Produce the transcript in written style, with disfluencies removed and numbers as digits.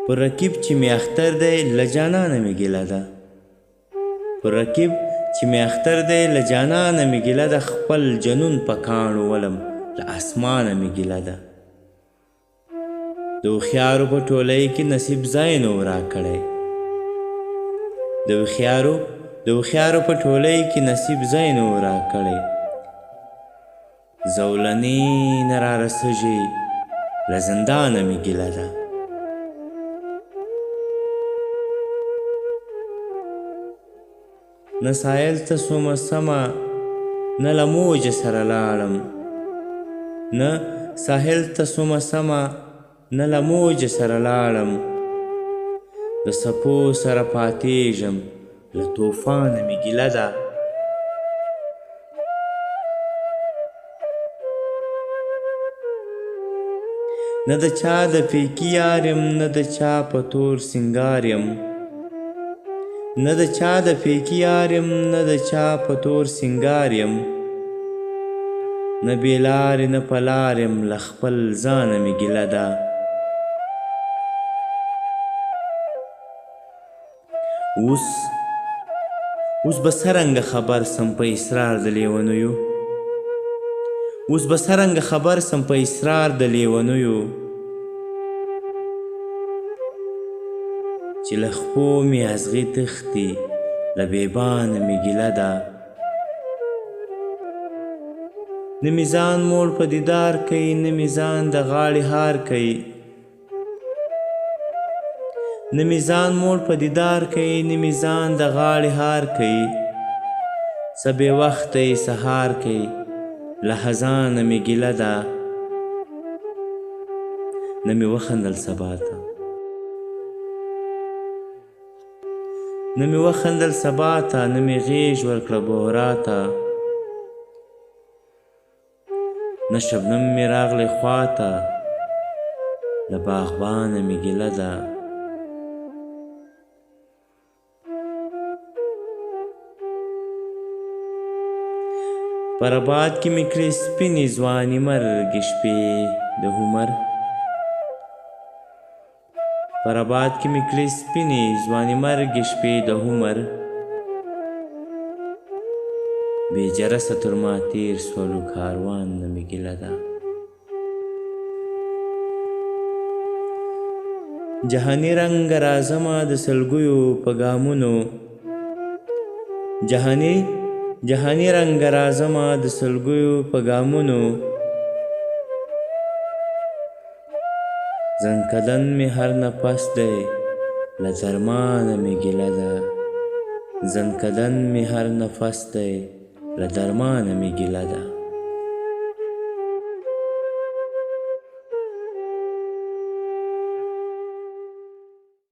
پر رقیب چې می اختر دی له جانانه می ګیله ده پر رقیب چې می اختر دی له جانانه می ګیله ده خپل جنون په کاڼو ولم له اسمانه می ګیله ده د هوښیارو په ټولۍ کې نصیب ځای نه و راکړی د هوښیارو په ټولۍ کې نصیب ځای نه و راکړی زولنې نه رارسېږي له زندانه می ګیله ده نه سایل ته سومه سمه نه له موجه سره لاړم نه ساحل ته سومه سمه نه له موجه سره لاړم د څپو سره پاتېږم له طوفانه مې ګیله ده نه د چا د پیکي یار یم نه د چا په تور سینګار یم نه د چا د پیکي یار یم نه د چا په تور سینګار یم نه بې لارې نه په لار یم له خپل ځانه مې ګیله ده اوس به څرنګه خبر سم په اصرار د لیونیو اوس به څرنګه خبر سم په اصرار د لیونیو چې له خپو مې ازغي تښتي له بېبانه مې ګیله ده نه مې ځان موړ په دیدار کوي نه مې ځان د غاړې هار کوي نه مې ځان موړ په دیدار کوي نه مې ځان د غاړې هار کوي څه بې وخته یې سهار کوي له خزانه مې ګیله ده نه مې وخندل سبا ته نه مې وخندل سبا ته نه مې غېږ ورکړه بورا ته نه شبنم مې راغلی خواته له باغبانه مې ګیله ده پر آباد کې مې کړې سپینې ځواني مرګې شپې د عمر پر آباد کې مې کړې سپینې ځواني مرګې شپې د عمر بې جرسه تر ما تېر سولو کاروان نه مې ګیله ده جهاني رنګ راځمه د سلګیو په ګامونو جهاني رنګ راځمه د سلګیو په ګامونو زنکدن مې هر نفس دی له درمانه مې ګیله ده زنکدن مې هر نفس دی له درمانه مې ګیله ده